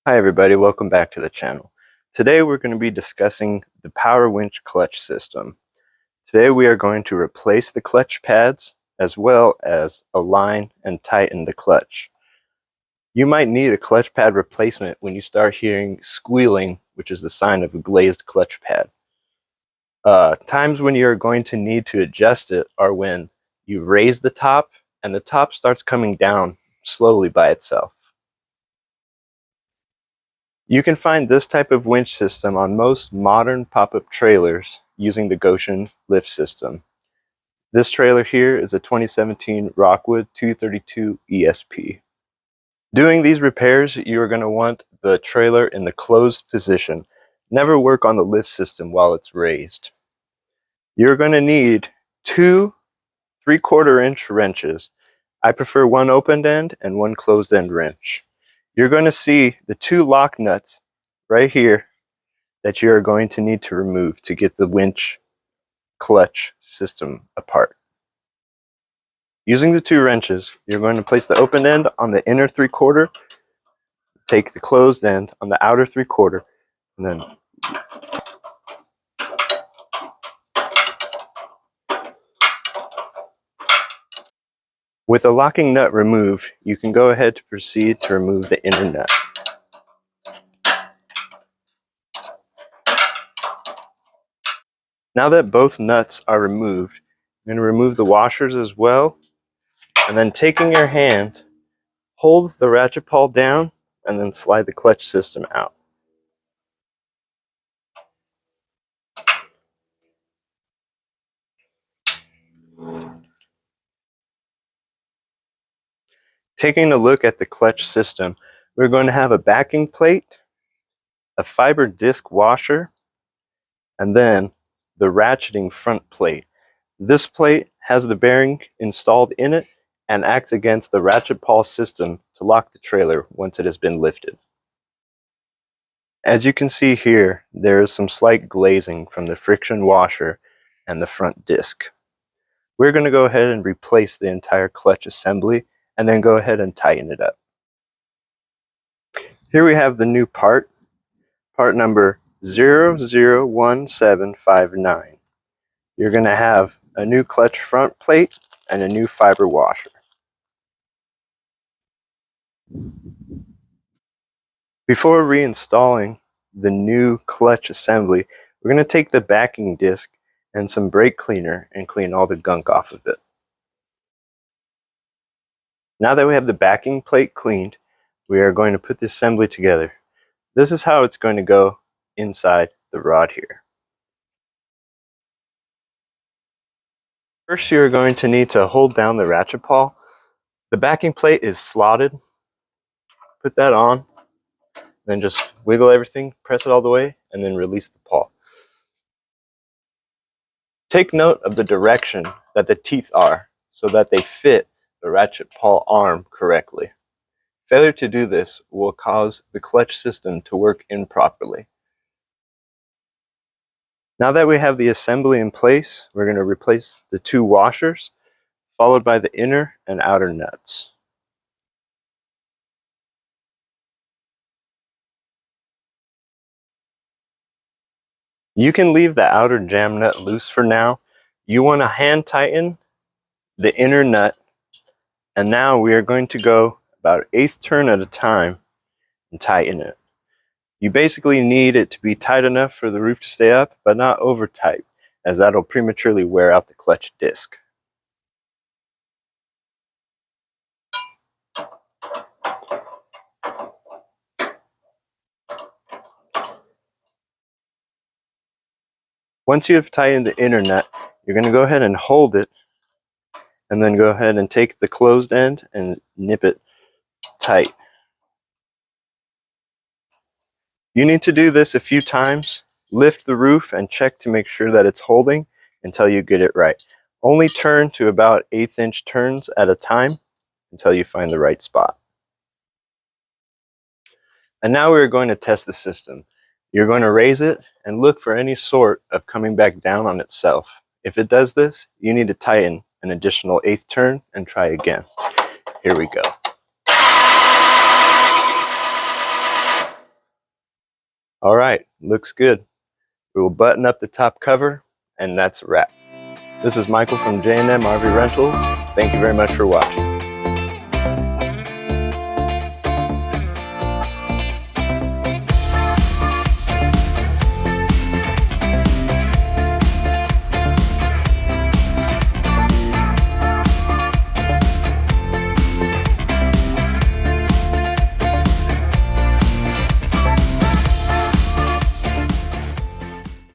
Hi everybody, welcome back to the channel. Today we're going to be discussing the Powerwinch clutch system. Today we are going to replace the clutch pads as well as align and tighten the clutch. You might need a clutch pad replacement when you start hearing squealing, which is the sign of a glazed clutch pad. Times when you're going to need to adjust it are when you raise the top and the top starts coming down slowly by itself. You can find this type of winch system on most modern pop-up trailers using the Goshen lift system. This trailer here is a 2017 Rockwood 232 ESP. Doing these repairs, you are going to want the trailer in the closed position. Never work on the lift system while it's raised. You're going to need two 3/4 inch wrenches. I prefer one open end and one closed end wrench. You're going to see the two lock nuts right here that you are going to need to remove to get the winch clutch system apart. Using the two wrenches, you're going to place the open end on the inner 3/4, take the closed end on the outer 3/4, and then with the locking nut removed, you can go ahead to proceed to remove the inner nut. Now that both nuts are removed, you're going to remove the washers as well, and then taking your hand, hold the ratchet pawl down and then slide the clutch system out. Taking a look at the clutch system, we're going to have a backing plate, a fiber disc washer, and then the ratcheting front plate. This plate has the bearing installed in it and acts against the ratchet pawl system to lock the trailer once it has been lifted. As you can see here, there is some slight glazing from the friction washer and the front disc. We're going to go ahead and replace the entire clutch assembly and then go ahead and tighten it up. Here we have the new part number 001759. You're going to have a new clutch front plate and a new fiber washer. Before reinstalling the new clutch assembly, we're going to take the backing disc and some brake cleaner and clean all the gunk off of it. Now that we have the backing plate cleaned, we are going to put the assembly together. This is how it's going to go inside the rod here. First, you're going to need to hold down the ratchet pawl. The backing plate is slotted. Put that on, then just wiggle everything, press it all the way, and then release the pawl. Take note of the direction that the teeth are so that they fit the ratchet pawl arm correctly. Failure to do this will cause the clutch system to work improperly. Now that we have the assembly in place, we're going to replace the two washers, followed by the inner and outer nuts. You can leave the outer jam nut loose for now. You want to hand tighten the inner nut, and now we are going to go about 1/8 turn at a time and tighten it. You basically need it to be tight enough for the roof to stay up, but not over tight, as that'll prematurely wear out the clutch disc. Once you have tightened the inner nut, you're going to go ahead and hold it, and then go ahead and take the closed end and nip it tight. You need to do this a few times. Lift the roof and check to make sure that it's holding until you get it right. Only turn to about 1/8 inch turns at a time until you find the right spot. And now we're going to test the system. You're going to raise it and look for any sort of coming back down on itself. If it does this, you need to tighten an additional 1/8 turn and try again. Here we go. Alright, looks good. We will button up the top cover, and that's a wrap. This is Michael from J&M RV Rentals. Thank you very much for watching.